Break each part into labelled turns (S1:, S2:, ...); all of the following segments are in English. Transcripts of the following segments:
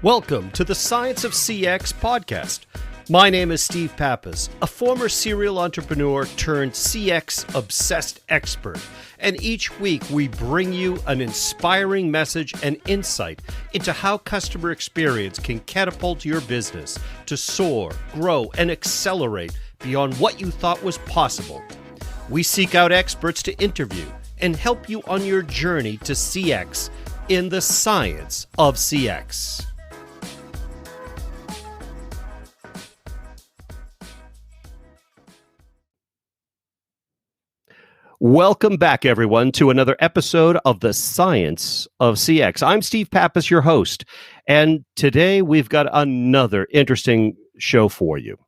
S1: Welcome to the Science of CX podcast. My name is Steve Pappas, a former serial entrepreneur turned CX obsessed expert. And each week we bring you an inspiring message and insight into how customer experience can catapult your business to soar, grow, and accelerate beyond what you thought was possible. We seek out experts to interview and help you on your journey to CX in the science of CX. Welcome back, everyone, to another episode of the Science of CX. I'm Steve Pappas, your host, and today we've got another interesting show for you.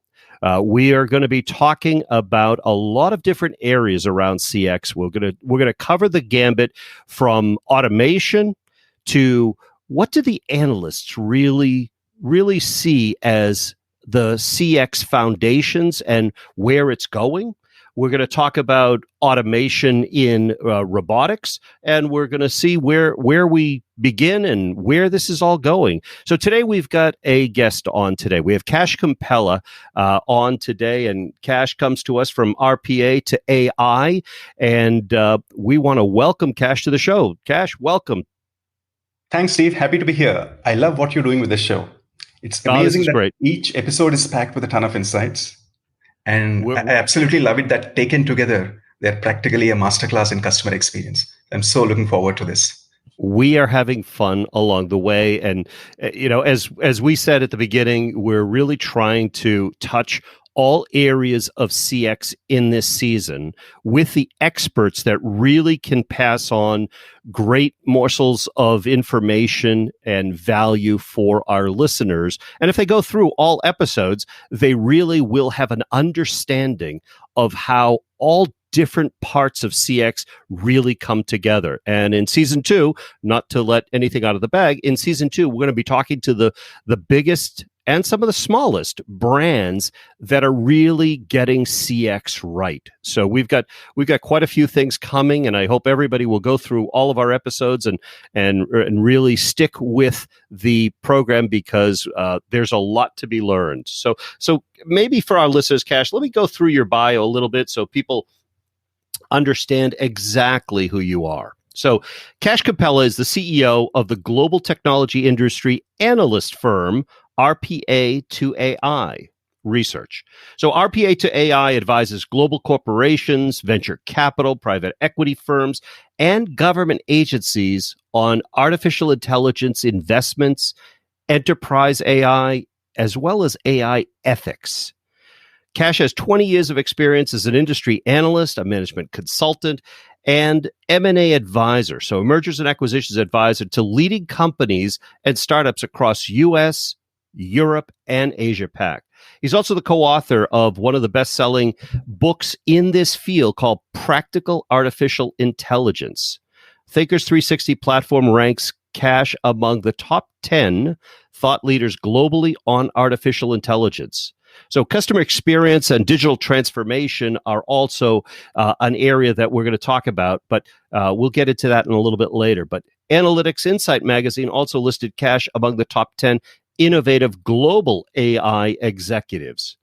S1: We are going to be talking about a lot of different areas around CX. We're going to cover the gambit from automation to what do the analysts really see as the CX foundations and where it's going. We're going to talk about automation in robotics, and we're going to see where we begin and where this is all going. So today we've got a guest on today. We have Kash Kompella on today, and Kash comes to us from RPA to AI, and we want to welcome Kash to the show. Kash, welcome.
S2: Thanks, Steve. Happy to be here. I love what you're doing with this show. It's amazing that great. Each episode is packed with a ton of insights. And I absolutely love it that taken together, they're practically a masterclass in customer experience. I'm so looking forward to this.
S1: We are having fun along the way. And, as we said at the beginning, we're really trying to touch all areas of CX in this season with the experts that really can pass on great morsels of information and value for our listeners. And if they go through all episodes, they really will have an understanding of how all different parts of CX really come together. And in season 2, not to let anything out of the bag, in season 2, we're going to be talking to the biggest and some of the smallest brands that are really getting CX right. So we've got quite a few things coming, and I hope everybody will go through all of our episodes and really stick with the program because there's a lot to be learned. So maybe for our listeners, Kash, let me go through your bio a little bit so people understand exactly who you are. So Kash Kompella is the CEO of the global technology industry analyst firm RPA to AI Research. So RPA to AI advises global corporations, venture capital, private equity firms, and government agencies on artificial intelligence investments, enterprise AI, as well as AI ethics. Kash has 20 years of experience as an industry analyst, a management consultant, and M&A advisor, so mergers and acquisitions advisor to leading companies and startups across U.S., Europe, and Asia-Pac. He's also the co-author of one of the best-selling books in this field called Practical Artificial Intelligence. Thinkers 360 platform ranks Kash among the top 10 thought leaders globally on artificial intelligence. So customer experience and digital transformation are also an area that we're going to talk about, but we'll get into that in a little bit later. But Analytics Insight magazine also listed Kash among the top 10 innovative global AI executives.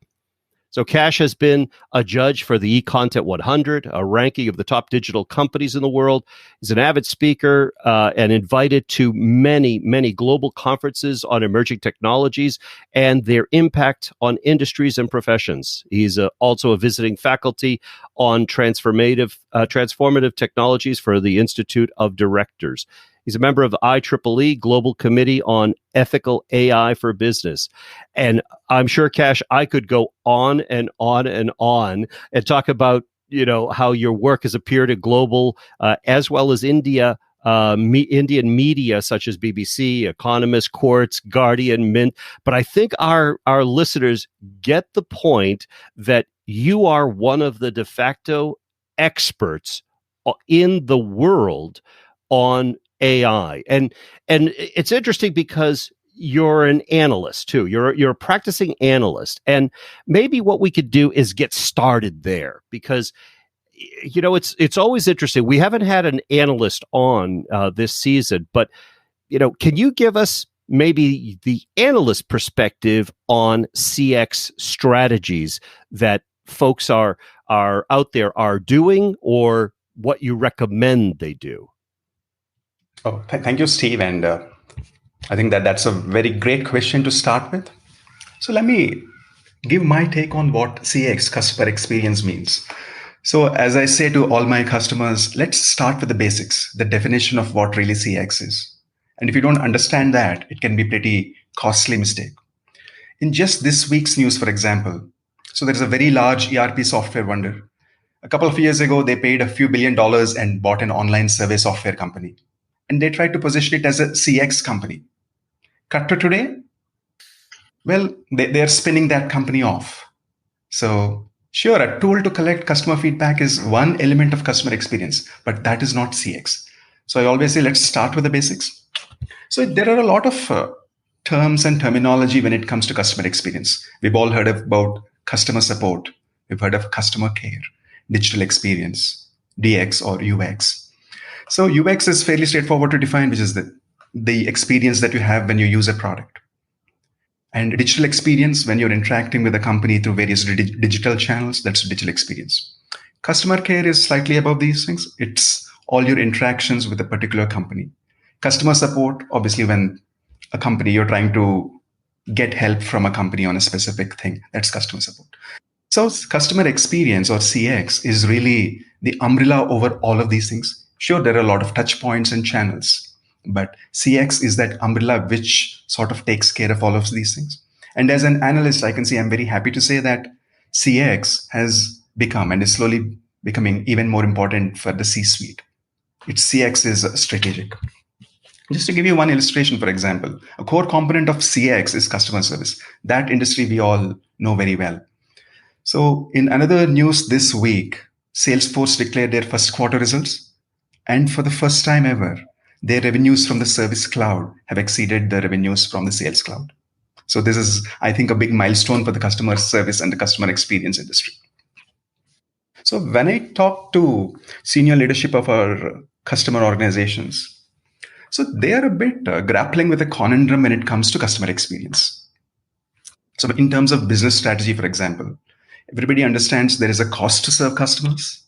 S1: So Kash has been a judge for the EContent 100, a ranking of the top digital companies in the world. He's an avid speaker and invited to many, many global conferences on emerging technologies and their impact on industries and professions. He's also a visiting faculty on transformative technologies for the Institute of Directors. He's a member of the IEEE Global Committee on Ethical AI for Business. And I'm sure, Kash, I could go on and on and on and talk about, how your work has appeared at global as well as Indian media such as BBC, Economist, Quartz, Guardian, Mint. But I think our listeners get the point that you are one of the de facto experts in the world on AI. And it's interesting because you're an analyst too. You're a practicing analyst. And maybe what we could do is get started there because it's always interesting. We haven't had an analyst on this season, but can you give us maybe the analyst perspective on CX strategies that folks are out there are doing, or what you recommend they do?
S2: Oh, thank you, Steve. And I think that's a very great question to start with. So let me give my take on what CX, customer experience, means. So as I say to all my customers, let's start with the basics, the definition of what really CX is. And if you don't understand that, it can be pretty costly mistake. In just this week's news, for example, so there's a very large ERP software vendor. A couple of years ago, they paid a few $1 billion and bought an online survey software company. And they tried to position it as a CX company. Cut to today, well, they're spinning that company off. So sure, a tool to collect customer feedback is one element of customer experience, but that is not CX. So I always say, let's start with the basics. So there are a lot of terms and terminology when it comes to customer experience. We've all heard about customer support. We've heard of customer care, digital experience, DX or UX. So UX is fairly straightforward to define, which is the experience that you have when you use a product. And digital experience, when you're interacting with a company through various digital channels, that's digital experience. Customer care is slightly above these things. It's all your interactions with a particular company. Customer support, obviously, when a company, you're trying to get help from a company on a specific thing, that's customer support. So customer experience, or CX, is really the umbrella over all of these things. Sure, there are a lot of touch points and channels, but CX is that umbrella which sort of takes care of all of these things. And as an analyst, I can say I'm very happy to say that CX has become and is slowly becoming even more important for the C-suite. Its CX is strategic. Just to give you one illustration, for example, a core component of CX is customer service. That industry we all know very well. So in another news this week, Salesforce declared their first quarter results. And for the first time ever, their revenues from the Service Cloud have exceeded the revenues from the Sales Cloud. So this is, I think, a big milestone for the customer service and the customer experience industry. So when I talk to senior leadership of our customer organizations, so they are a bit grappling with a conundrum when it comes to customer experience. So in terms of business strategy, for example, everybody understands there is a cost to serve customers,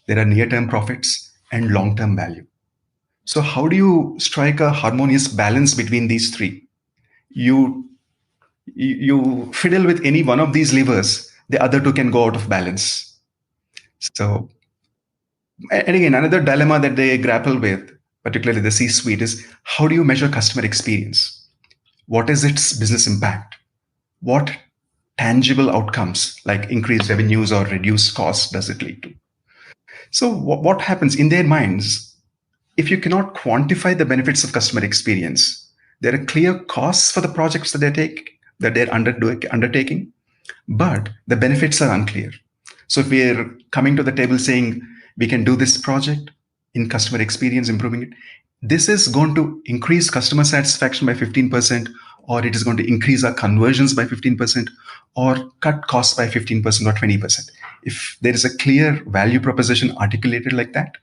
S2: there are near-term profits and long-term value. So how do you strike a harmonious balance between these three? You fiddle with any one of these levers, the other two can go out of balance. So, and again, another dilemma that they grapple with, particularly the C-suite, is how do you measure customer experience? What is its business impact? What tangible outcomes like increased revenues or reduced costs does it lead to? So what happens in their minds? If you cannot quantify the benefits of customer experience, there are clear costs for the projects that they're undertaking, but the benefits are unclear. So if we're coming to the table saying we can do this project in customer experience, improving it, this is going to increase customer satisfaction by 15%, or it is going to increase our conversions by 15%, or cut costs by 15% or 20%. If there is a clear value proposition articulated like that,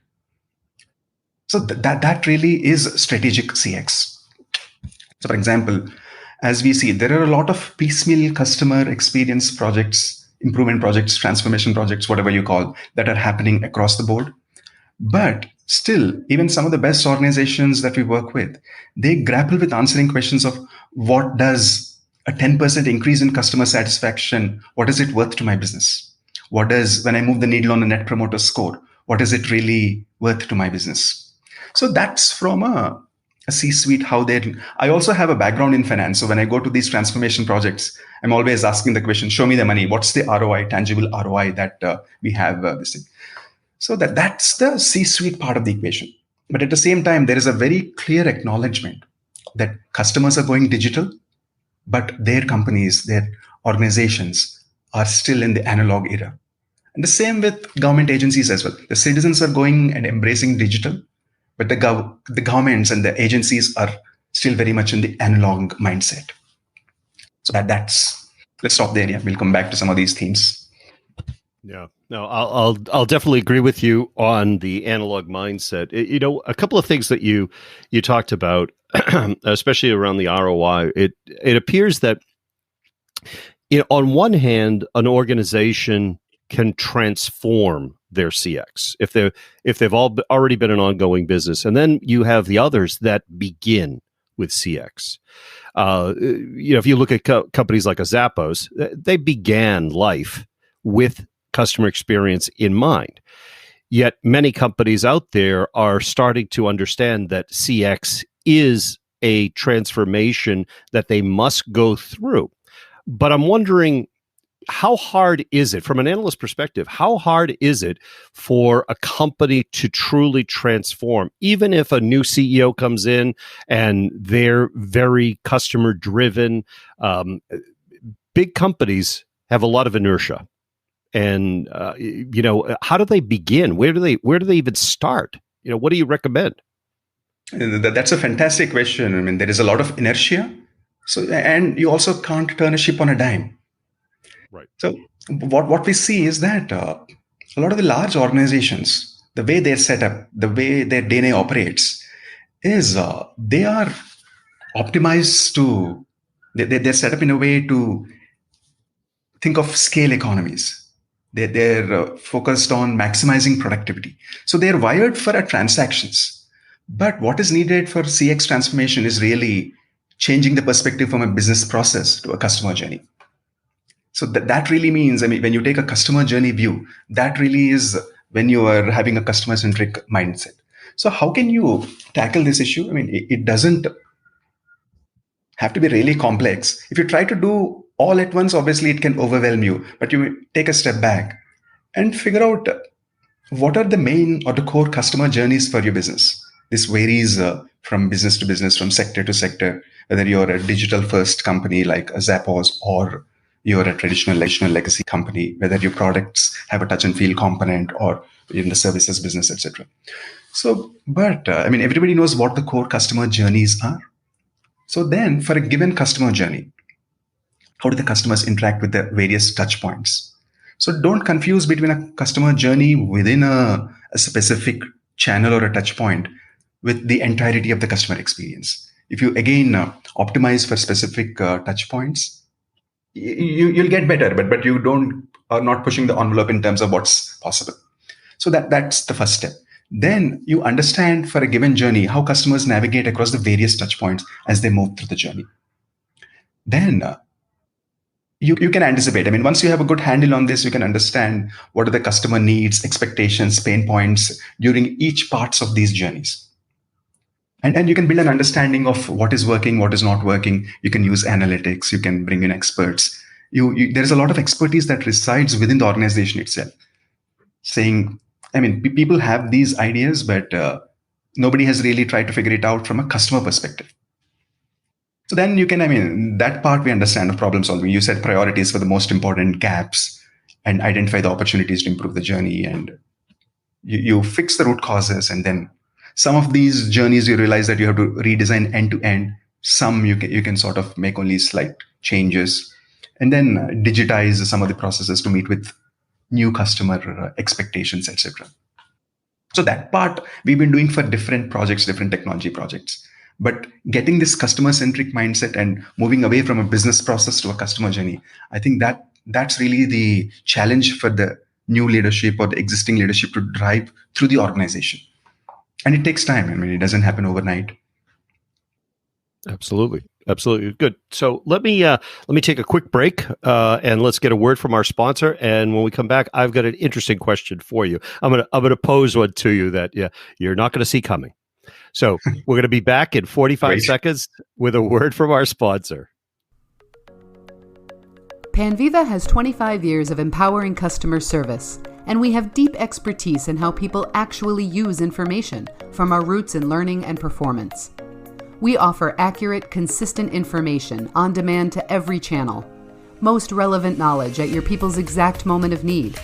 S2: so that really is strategic CX. So for example, as we see, there are a lot of piecemeal customer experience projects, improvement projects, transformation projects, whatever you call, that are happening across the board. But still, even some of the best organizations that we work with, they grapple with answering questions of what does a 10% increase in customer satisfaction, what is it worth to my business? What does, when I move the needle on a net promoter score, what is it really worth to my business? So that's from a C-suite, how they. I also have a background in finance. So when I go to these transformation projects, I'm always asking the question, show me the money. What's the ROI, tangible ROI that we have this thing? So that's the C-suite part of the equation. But at the same time, there is a very clear acknowledgement that customers are going digital, but their companies, their organizations are still in the analog era. And the same with government agencies as well. The citizens are going and embracing digital, but the governments and the agencies are still very much in the analog mindset. So let's stop there. Yeah, we'll come back to some of these themes.
S1: Yeah, no, I'll definitely agree with you on the analog mindset. A couple of things that you talked about especially around the ROI. It appears that, on one hand, an organization can transform their CX if they've already been an ongoing business, and then you have the others that begin with CX. If you look at companies like a Zappos, they began life with customer experience in mind. Yet many companies out there are starting to understand that CX is a transformation that they must go through. But I'm wondering, how hard is it, from an analyst perspective, how hard is it for a company to truly transform, even if a new CEO comes in and they're very customer driven? Big companies have a lot of inertia. And, how do they begin? Where do they even start? What do you recommend?
S2: That's a fantastic question. I mean, there is a lot of inertia. And you also can't turn a ship on a dime.
S1: Right.
S2: So what we see is that a lot of the large organizations, the way they're set up, the way their DNA operates, is they are optimized to, they're set up in a way to think of scale economies. They're focused on maximizing productivity. So they're wired for transactions. But what is needed for CX transformation is really changing the perspective from a business process to a customer journey. So that really means, when you take a customer journey view, that really is when you are having a customer-centric mindset. So how can you tackle this issue? It doesn't have to be really complex. If you try to do all at once, obviously it can overwhelm you, but you take a step back and figure out what are the main or the core customer journeys for your business. This varies from business to business, from sector to sector, whether you're a digital first company like a Zappos or you're a traditional legacy company, whether your products have a touch and feel component or in the services business, etc. So, but everybody knows what the core customer journeys are. So then for a given customer journey, how do the customers interact with the various touch points? So don't confuse between a customer journey within a specific channel or a touch point with the entirety of the customer experience. If you again optimize for specific touch points, you'll get better, but you are not pushing the envelope in terms of what's possible. So that's the first step. Then you understand for a given journey how customers navigate across the various touch points as they move through the journey. Then you can anticipate. Once you have a good handle on this, you can understand what are the customer needs, expectations, pain points during each parts of these journeys. And you can build an understanding of what is working, what is not working. You can use analytics. You can bring in experts. There's a lot of expertise that resides within the organization itself. Saying, people have these ideas, but nobody has really tried to figure it out from a customer perspective. So then you can, that part we understand of problem solving. You set priorities for the most important gaps and identify the opportunities to improve the journey. And you fix the root causes. And then some of these journeys, you realize that you have to redesign end to end. Some you can sort of make only slight changes and then digitize some of the processes to meet with new customer expectations, etc. So that part we've been doing for different projects, different technology projects. But getting this customer-centric mindset and moving away from a business process to a customer journey, I think that's really the challenge for the new leadership or the existing leadership to drive through the organization. And it takes time. It doesn't happen overnight.
S1: Absolutely. Good. So let me take a quick break and let's get a word from our sponsor. And when we come back, I've got an interesting question for you. I'm gonna pose one to you that you're not going to see coming. So we're going to be back in 45 seconds with a word from our sponsor.
S3: Panviva has 25 years of empowering customer service, and we have deep expertise in how people actually use information from our roots in learning and performance. We offer accurate, consistent information on demand to every channel, most relevant knowledge at your people's exact moment of need,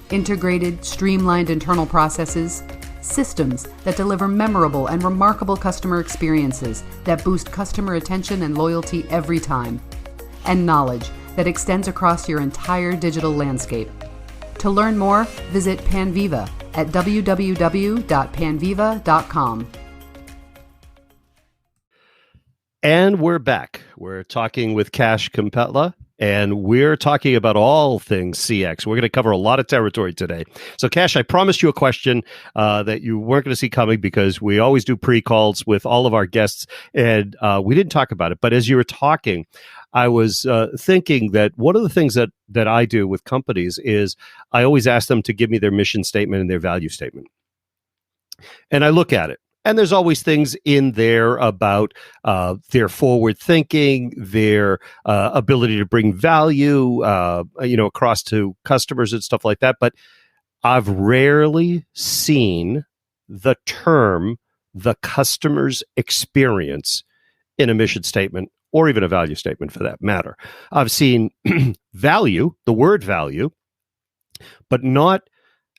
S3: integrated, streamlined internal processes, systems that deliver memorable and remarkable customer experiences that boost customer attention and loyalty every time, and knowledge that extends across your entire digital landscape. To learn more, visit Panviva at www.panviva.com.
S1: And we're back. We're talking with Kash Kompella, and we're talking about all things CX. We're going to cover a lot of territory today. So, Kash, I promised you a question that you weren't going to see coming because we always do pre-calls with all of our guests, and we didn't talk about it. But as you were talking, I was thinking that one of the things that I do with companies is I always ask them to give me their mission statement and their value statement. And I look at it. And there's always things in there about their forward thinking, their ability to bring value, across to customers and stuff like that. But I've rarely seen the term "the customer's experience" in a mission statement or even a value statement, for that matter. I've seen value, the word value, but not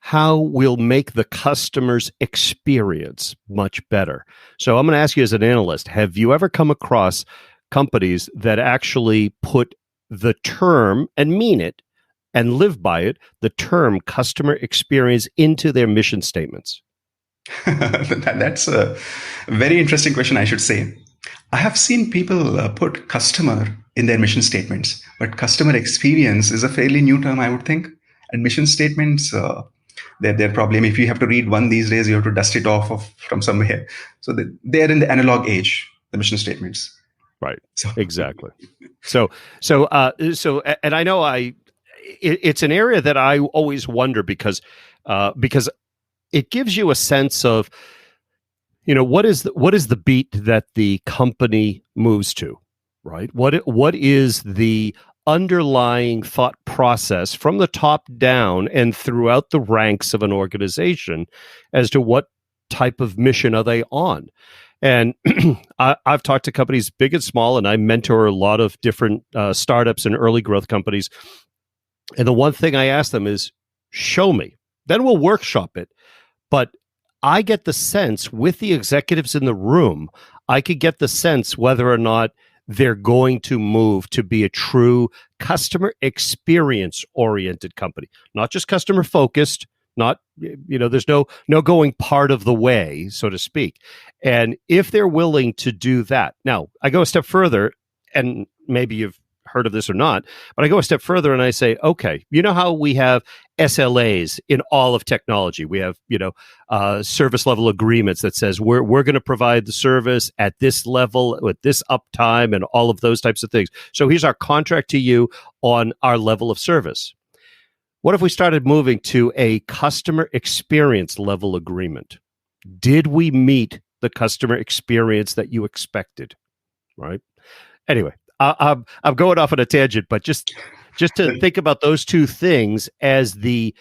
S1: how we'll make the customer's experience much better. So I'm going to ask you as an analyst, have you ever come across companies that actually put the term and mean it and live by it, the term customer experience, into their mission statements?
S2: That's a very interesting question, I should say. I have seen people put customer in their mission statements, but customer experience is a fairly new term, I would think. And mission statements, they're probably, if you have to read one these days, you have to dust it off from somewhere. So they're in the analog age, the mission statements.
S1: Right. So. Exactly. So, and I know it's an area that I always wonder because it gives you a sense of, what is the beat that the company moves to, right? What is the underlying thought process from the top down and throughout the ranks of an organization as to what type of mission are they on? And I've talked to companies big and small, and I mentor a lot of different startups and early growth companies. And the one thing I ask them is, show me. Then we'll workshop it. But I get the sense with the executives in the room, I could get the sense whether or not they're going to move to be a true customer experience oriented company, not just customer focused, not, there's no going part of the way, so to speak. And if they're willing to do that, now I go a step further, and maybe you've heard of this or not, but I go a step further and I say, okay, you know how we have SLAs in all of technology? We have, service level agreements that says we're going to provide the service at this level with this uptime and all of those types of things. So here's our contract to you on our level of service. What if we started moving to a customer experience level agreement? Did we meet the customer experience that you expected? Right? Anyway, I'm going off on a tangent, but just to think about those two things as the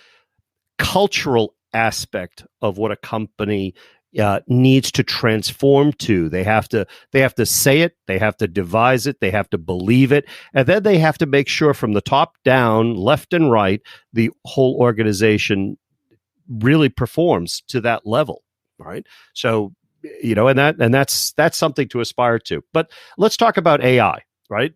S1: cultural aspect of what a company needs to transform to. They have to say it, they have to devise it, they have to believe it, and then they have to make sure from the top down, left and right, the whole organization really performs to that level, right? So, and that's something to aspire to. But let's talk about AI. Right.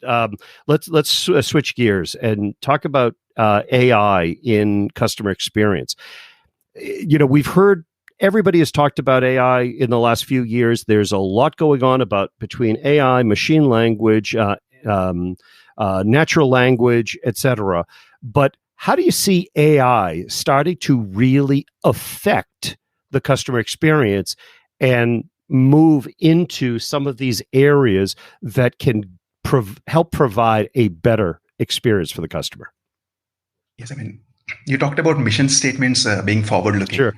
S1: Let's switch gears and talk about AI in customer experience. We've heard everybody has talked about AI in the last few years. There's a lot going on between AI, machine language, natural language, etc. But how do you see AI starting to really affect the customer experience and move into some of these areas that can help provide a better experience for the customer?
S2: Yes, you talked about mission statements being forward-looking.
S1: Sure.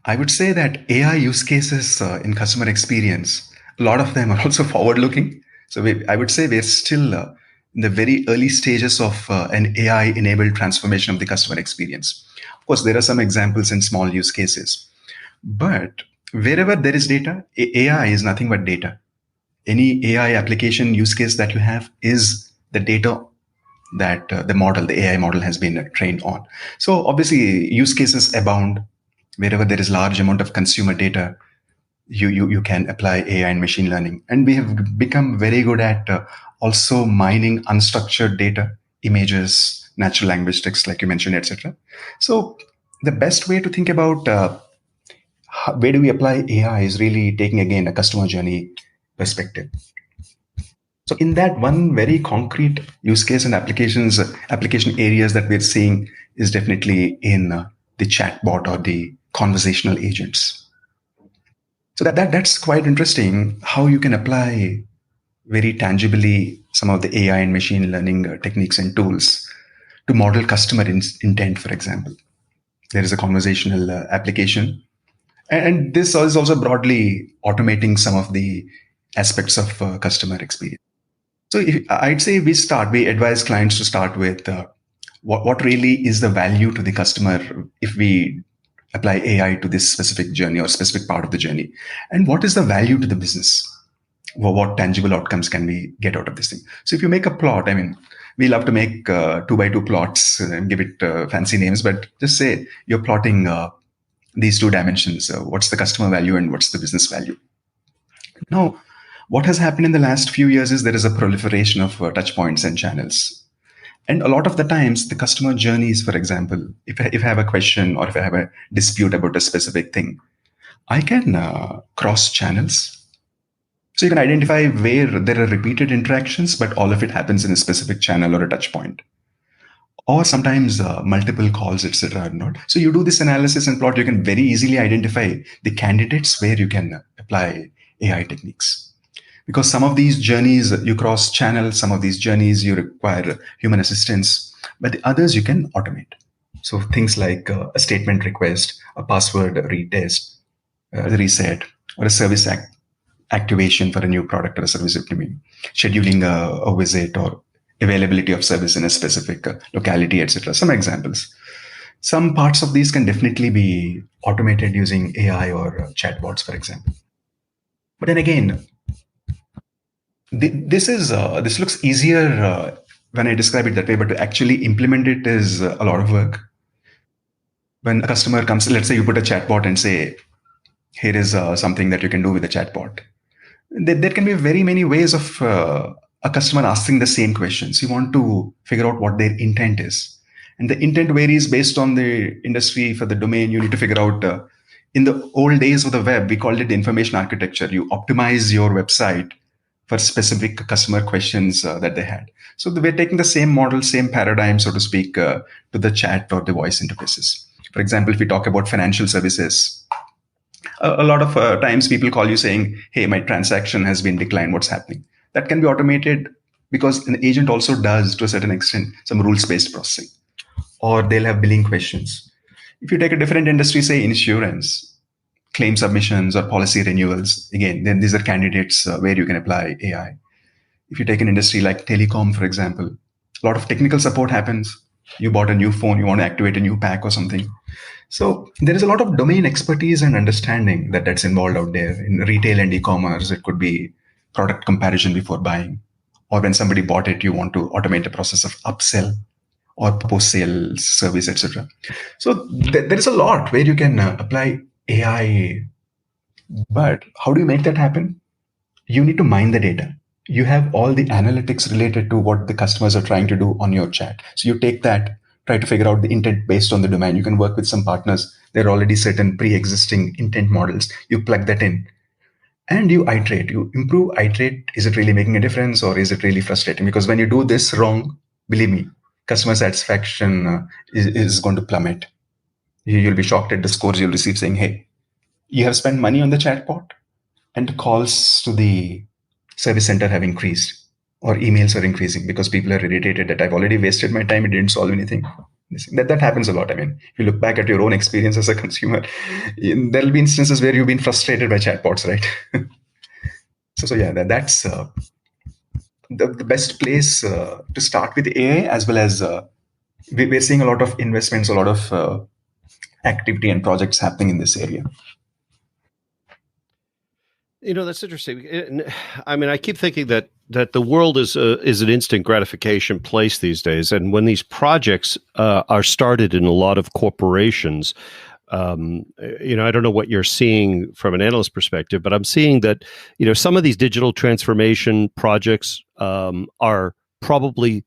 S2: I would say that AI use cases in customer experience, a lot of them are also forward-looking. So I would say we're still in the very early stages of an AI-enabled transformation of the customer experience. Of course, there are some examples in small use cases. But wherever there is data, AI is nothing but data. Any AI application use case that you have is the data that the AI model has been trained on. So obviously use cases abound. Wherever there is large amount of consumer data, you can apply AI and machine learning. And we have become very good at also mining unstructured data, images, natural language text, like you mentioned, etc. So the best way to think about where do we apply AI is really taking, again, a customer journey perspective. So in that, one very concrete use case and application areas that we're seeing is definitely in the chatbot or the conversational agents. So that's quite interesting how you can apply very tangibly some of the AI and machine learning techniques and tools to model customer intent, for example. There is a conversational application. And this is also broadly automating some of the aspects of customer experience. So I'd say we advise clients to start with what really is the value to the customer if we apply AI to this specific journey or specific part of the journey. And what is the value to the business? What tangible outcomes can we get out of this thing? So if you make a plot, I mean, we love to make 2x2 plots and give it fancy names, but just say you're plotting these two dimensions. What's the customer value and what's the business value? Now, what has happened in the last few years is there is a proliferation of touch points and channels. And a lot of the times, the customer journeys, for example, if I have a question or if I have a dispute about a specific thing, I can cross channels. So you can identify where there are repeated interactions, but all of it happens in a specific channel or a touch point. Or sometimes multiple calls, etc. So you do this analysis and plot, you can very easily identify the candidates where you can apply AI techniques. Because some of these journeys you cross channels, some of these journeys you require human assistance, but the others you can automate. So things like a statement request, a password retest, reset, or a service activation for a new product or a service implement, scheduling a visit or availability of service in a specific locality, etc. Some examples. Some parts of these can definitely be automated using AI or chatbots, for example. But then again, this looks easier when I describe it that way, but to actually implement it is a lot of work. When a customer comes, let's say you put a chatbot and say, here is something that you can do with the chatbot. There can be very many ways of a customer asking the same questions. You want to figure out what their intent is. And the intent varies based on the industry. For the domain, you need to figure out, in the old days of the web, we called it information architecture. You optimize your website for specific customer questions that they had. So we're taking the same model, same paradigm, so to speak, to the chat or the voice interfaces. For example, if we talk about financial services, a lot of times people call you saying, hey, my transaction has been declined, what's happening? That can be automated because an agent also does, to a certain extent, some rules-based processing. Or they'll have billing questions. If you take a different industry, say insurance, claim submissions or policy renewals, again, then these are candidates where you can apply AI. If you take an industry like telecom, for example, a lot of technical support happens. You bought a new phone, you want to activate a new pack or something. So there is a lot of domain expertise and understanding that's involved out there. In retail and e-commerce, it could be product comparison before buying. Or when somebody bought it, you want to automate the process of upsell or post-sale service, etc. So there is a lot where you can apply AI. But how do you make that happen? You need to mine the data. You have all the analytics related to what the customers are trying to do on your chat. So you take that, try to figure out the intent based on the domain. You can work with some partners. There are already certain pre-existing intent models. You plug that in and you iterate. You improve, iterate. Is it really making a difference or is it really frustrating? Because when you do this wrong, believe me, customer satisfaction is going to plummet. You'll be shocked at the scores you'll receive saying, hey, you have spent money on the chatbot and calls to the service center have increased or emails are increasing because people are irritated that I've already wasted my time. It didn't solve anything. That happens a lot. I mean, if you look back at your own experience as a consumer, there'll be instances where you've been frustrated by chatbots, right? so yeah, that's the best place to start with AI, as well as we're seeing a lot of investments, a lot of activity and projects happening in this area.
S1: That's interesting. I mean, I keep thinking that the world is an instant gratification place these days, and when these projects are started in a lot of corporations, I don't know what you're seeing from an analyst perspective, but I'm seeing that some of these digital transformation projects are probably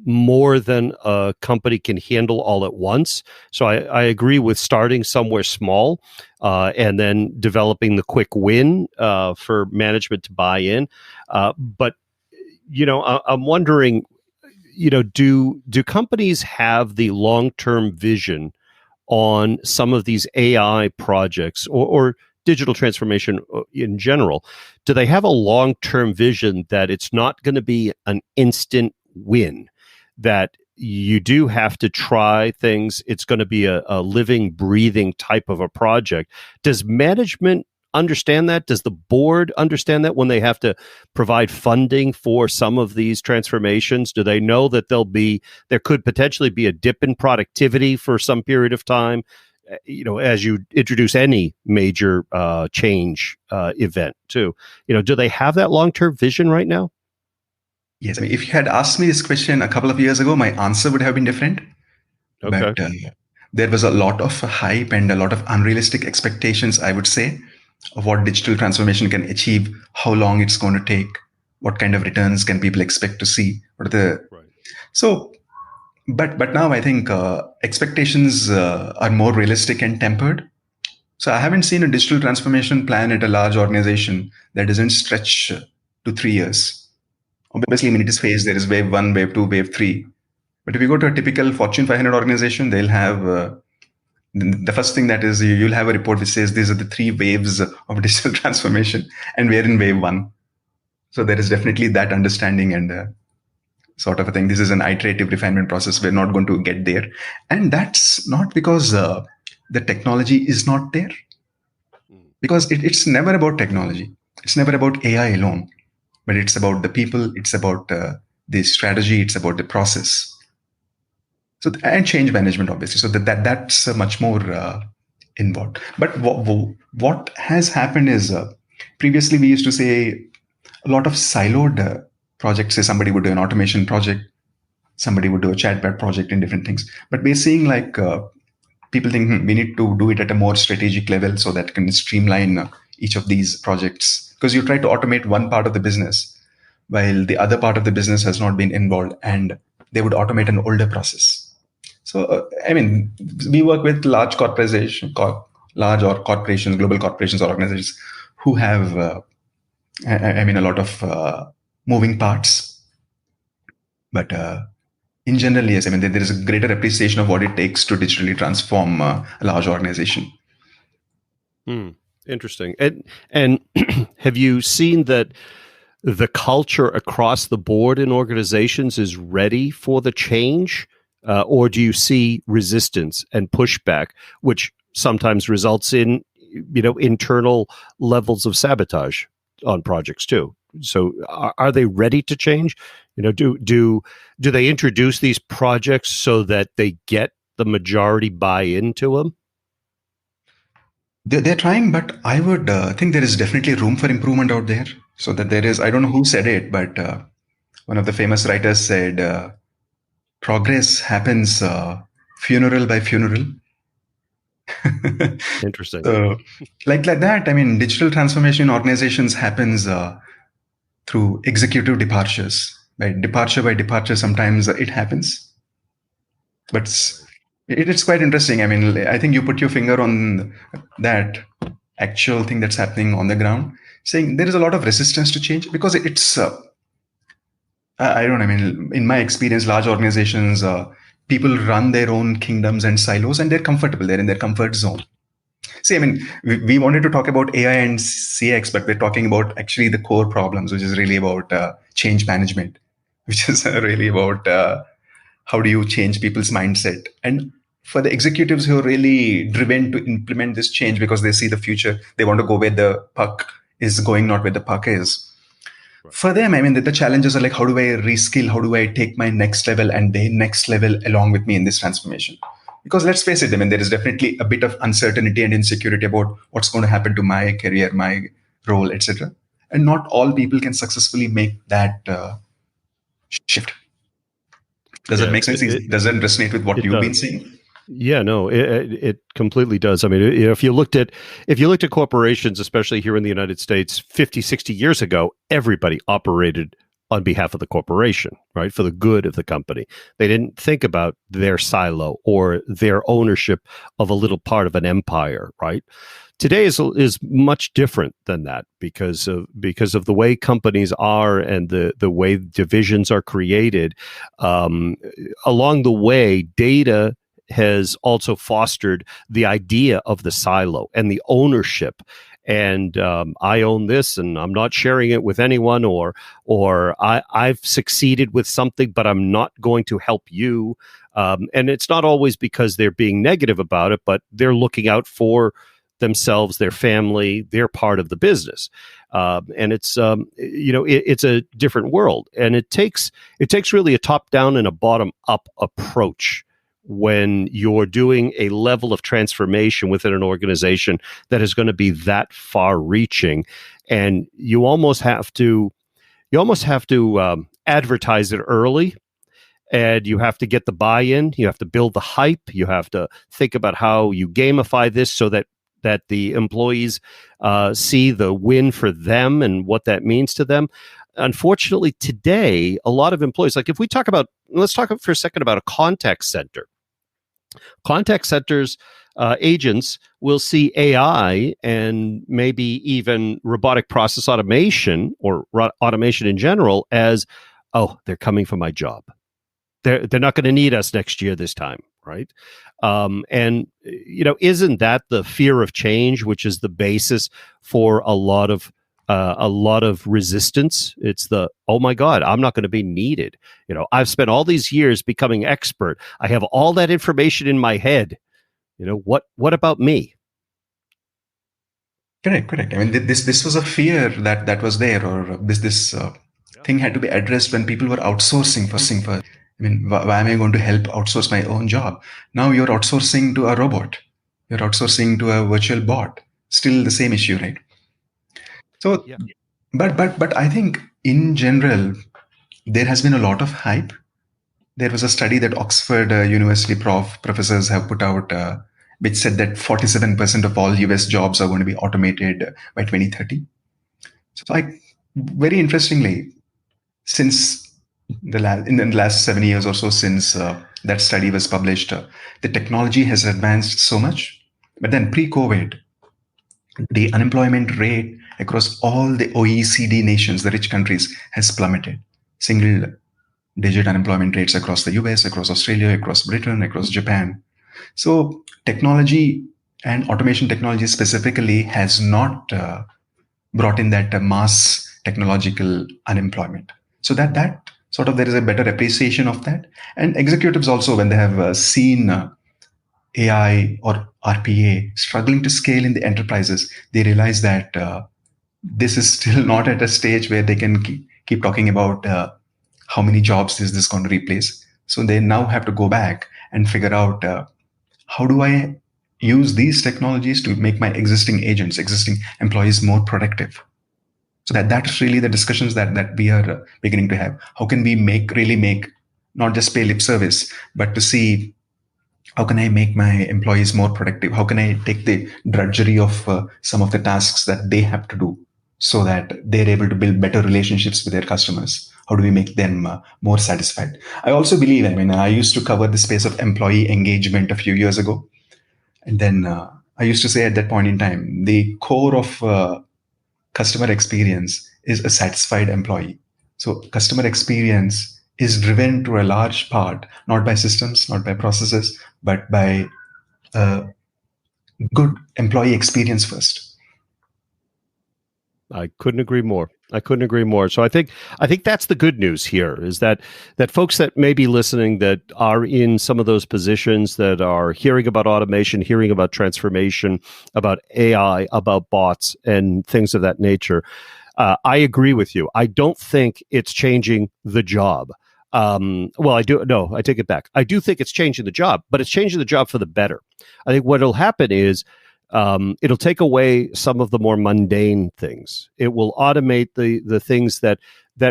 S1: more than a company can handle all at once. So I agree with starting somewhere small and then developing the quick win for management to buy in. But I'm wondering, do companies have the long-term vision on some of these AI projects or digital transformation in general? Do they have a long-term vision that it's not going to be an instant win, that you do have to try things, it's going to be a living, breathing type of a project? Does management understand that? Does the board understand that when they have to provide funding for some of these transformations? Do they know that there could potentially be a dip in productivity for some period of time, as you introduce any major change event too? Do they have that long-term vision right now?
S2: Yes. I mean, if you had asked me this question a couple of years ago, my answer would have been different. Okay. But there was a lot of hype and a lot of unrealistic expectations, I would say, of what digital transformation can achieve, how long it's going to take, what kind of returns can people expect to see. So, but now I think expectations are more realistic and tempered. So I haven't seen a digital transformation plan at a large organization that doesn't stretch to 3 years. Obviously, I mean, it is phased. There is wave 1, wave 2, wave 3. But if you go to a typical Fortune 500 organization, they'll have the first thing that is you'll have a report which says these are the 3 waves of digital transformation, and we're in wave 1. So there is definitely that understanding and sort of a thing. This is an iterative refinement process. We're not going to get there. And that's not because the technology is not there. Because it's never about technology. It's never about AI alone. But it's about the people. It's about the strategy. It's about the process. So and change management, obviously. So that's much more involved. But what has happened is previously we used to say a lot of siloed projects. Say somebody would do an automation project, somebody would do a chatbot project in different things. But we're seeing like people think we need to do it at a more strategic level so that can streamline each of these projects. Because you try to automate one part of the business while the other part of the business has not been involved, and they would automate an older process. So, I mean, we work with large corporations, global corporations or organizations who have, a lot of moving parts. But in general, yes, I mean, there is a greater appreciation of what it takes to digitally transform a large organization.
S1: Interesting. And have you seen that the culture across the board in organizations is ready for the change? Or do you see resistance and pushback, which sometimes results in, internal levels of sabotage on projects too? So are they ready to change? Do they introduce these projects so that they get the majority buy into them?
S2: They're trying, but I would think there is definitely room for improvement out there. So that there is, I don't know who said it, but one of the famous writers said, progress happens funeral by funeral.
S1: Interesting.
S2: So, like that, I mean, digital transformation in organizations happens through executive departures. Right? Departure by departure, sometimes it happens. But it's quite interesting. I mean, I think you put your finger on that actual thing that's happening on the ground, saying there is a lot of resistance to change because it's... in my experience, large organizations, people run their own kingdoms and silos, and they're comfortable. They're in their comfort zone. See, I mean, we wanted to talk about AI and CX, but we're talking about actually the core problems, which is really about change management, which is really about how do you change people's mindset. And for the executives who are really driven to implement this change because they see the future, they want to go where the puck is going, not where the puck is. For them, I mean, the challenges are like, how do I reskill? How do I take my next level and their next level along with me in this transformation? Because let's face it, I mean, there is definitely a bit of uncertainty and insecurity about what's going to happen to my career, my role, etc. And not all people can successfully make that shift. Does that make sense? Does that resonate with what you've been saying?
S1: Yeah, no, it completely does. I mean, if you looked at corporations, especially here in the United States, 50, 60 years ago, everybody operated on behalf of the corporation, right? For the good of the company. They didn't think about their silo or their ownership of a little part of an empire, right? Today is much different than that because of the way companies are and the way divisions are created. Along the way, data has also fostered the idea of the silo and the ownership. And I own this, and I'm not sharing it with anyone, or I've succeeded with something, but I'm not going to help you. And it's not always because they're being negative about it, but they're looking out for themselves, their family, their part of the business. And it's it's a different world, and it takes really a top down and a bottom up approach when you're doing a level of transformation within an organization that is going to be that far reaching. And you almost have to advertise it early, and you have to get the buy-in, you have to build the hype, you have to think about how you gamify this so that the employees see the win for them and what that means to them. Unfortunately, today, a lot of employees, like if we talk about, let's talk for a second about a contact center. Contact centers, agents will see AI and maybe even robotic process automation or automation in general as, oh, they're coming for my job. They're not going to need us next year this time, right? And isn't that the fear of change, which is the basis for a lot of resistance? It's the, oh my God, I'm not going to be needed. I've spent all these years becoming expert. I have all that information in my head. What about me?
S2: Correct. I mean, this was a fear that was there, or this thing had to be addressed when people were outsourcing for. I mean, why am I going to help outsource my own job? Now you're outsourcing to a robot. You're outsourcing to a virtual bot. Still the same issue, right? So, yeah. But I think in general, there has been a lot of hype. There was a study that Oxford University professors have put out, which said that 47% of all US jobs are going to be automated by 2030. So very interestingly, since in the last 7 years or so since that study was published, the technology has advanced so much. But then pre-COVID, the unemployment rate across all the OECD nations, the rich countries, has plummeted. Single-digit unemployment rates across the US, across Australia, across Britain, across Japan. So technology and automation technology specifically has not brought in that mass technological unemployment. So that sort of, there is a better appreciation of that. And executives also, when they have seen AI or RPA struggling to scale in the enterprises, they realize that this is still not at a stage where they can keep talking about how many jobs is this going to replace. So they now have to go back and figure out how do I use these technologies to make my existing employees more productive. So that's really the discussions that we are beginning to have. How can we really make, not just pay lip service, but to see how can I make my employees more productive? How can I take the drudgery of some of the tasks that they have to do so that they're able to build better relationships with their customers? How do we make them more satisfied? I also believe, I used to cover the space of employee engagement a few years ago. And then I used to say at that point in time, the core of customer experience is a satisfied employee. So customer experience is driven to a large part, not by systems, not by processes, but by good employee experience first.
S1: I couldn't agree more. So I think that's the good news here, is that folks that may be listening that are in some of those positions that are hearing about automation, hearing about transformation, about AI, about bots and things of that nature. I agree with you. I don't think it's changing the job. I take it back. I do think it's changing the job, but it's changing the job for the better. I think what will happen is it'll take away some of the more mundane things. It will automate the things that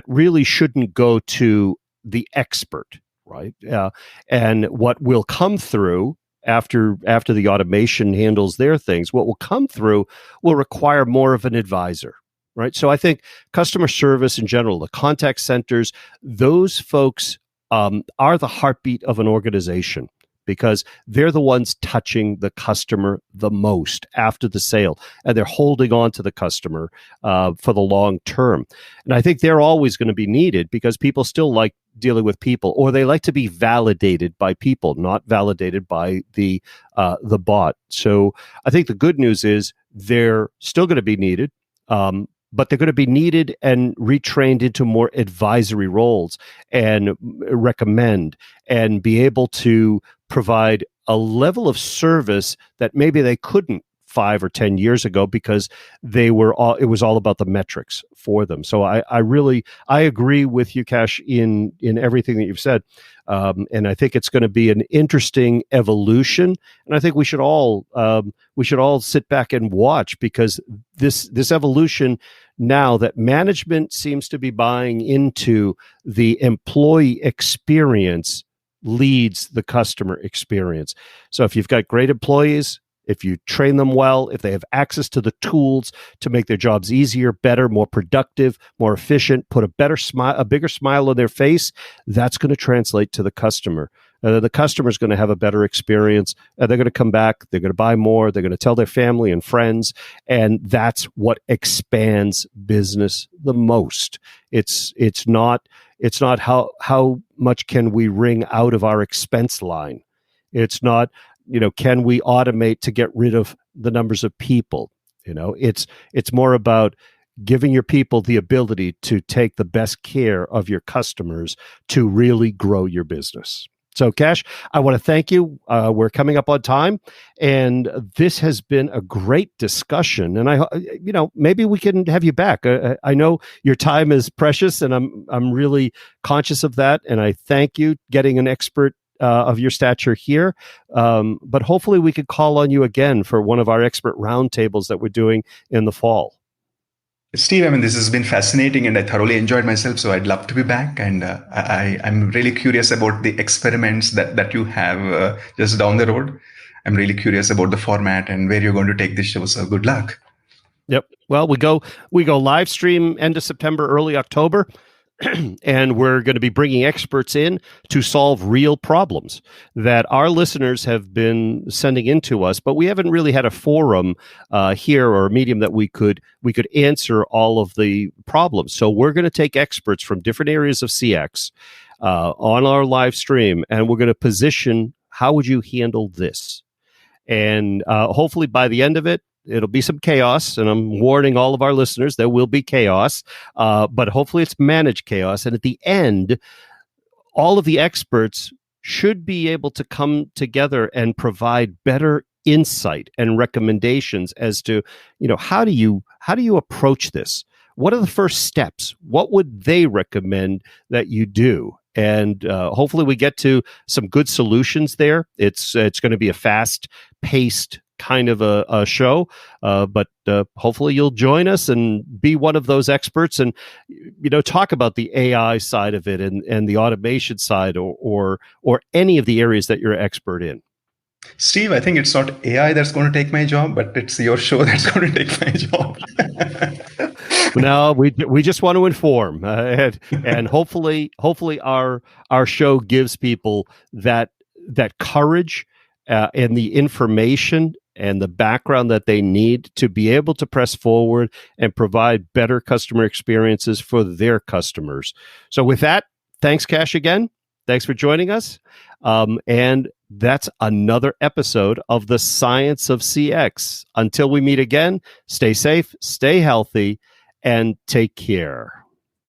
S1: really shouldn't go to the expert, right? And what will come through after the automation handles their things, what will come through will require more of an advisor, right? So I think customer service in general, the contact centers, those folks are the heartbeat of an organization, because they're the ones touching the customer the most after the sale, and they're holding on to the customer for the long term. And I think they're always going to be needed, because people still like dealing with people, or they like to be validated by people, not validated by the bot. So I think the good news is they're still going to be needed. But they're going to be needed and retrained into more advisory roles, and recommend and be able to provide a level of service that maybe they couldn't 5 or 10 years ago, because it was all about the metrics for them. So I agree with you, Kash, in everything that you've said. And I think it's going to be an interesting evolution. And I think we should all sit back and watch, because this evolution, now that management seems to be buying into the employee experience, leads the customer experience. So if you've got great employees, if you train them well, if they have access to the tools to make their jobs easier, better, more productive, more efficient, put a bigger smile on their face, that's going to translate to the customer. The customer is going to have a better experience. They're going to come back. They're going to buy more. They're going to tell their family and friends. And that's what expands business the most. It's not how much can we wring out of our expense line. It's not, can we automate to get rid of the numbers of people? It's more about giving your people the ability to take the best care of your customers to really grow your business. So, Kash, I want to thank you. We're coming up on time, and this has been a great discussion. And maybe we can have you back. I know your time is precious, and I'm really conscious of that. And I thank you getting an expert of your stature here. But hopefully, we could call on you again for one of our expert roundtables that we're doing in the fall.
S2: Steve, this has been fascinating, and I thoroughly enjoyed myself, so I'd love to be back. And I'm really curious about the experiments that you have just down the road. I'm really curious about the format and where you're going to take this show, so good luck.
S1: Yep. Well, we go live stream end of September, early October. And we're going to be bringing experts in to solve real problems that our listeners have been sending in to us, but we haven't really had a forum here, or a medium that we could answer all of the problems. So we're going to take experts from different areas of CX on our live stream, and we're going to position, how would you handle this? And hopefully by the end of it, it'll be some chaos, and I'm warning all of our listeners, there will be chaos, but hopefully it's managed chaos. And at the end, all of the experts should be able to come together and provide better insight and recommendations as to, how do you approach this? What are the first steps? What would they recommend that you do? And hopefully we get to some good solutions there. It's going to be a fast-paced kind of a show, but hopefully you'll join us and be one of those experts, and talk about the AI side of it, and the automation side, or any of the areas that you're expert in.
S2: Steve, I think it's not AI that's going to take my job, but it's your show that's going to take my job.
S1: No, we just want to inform, and hopefully our show gives people that courage and the information and the background that they need to be able to press forward and provide better customer experiences for their customers. So with that, thanks, Kash, again. Thanks for joining us. And that's another episode of The Science of CX. Until we meet again, stay safe, stay healthy, and take care.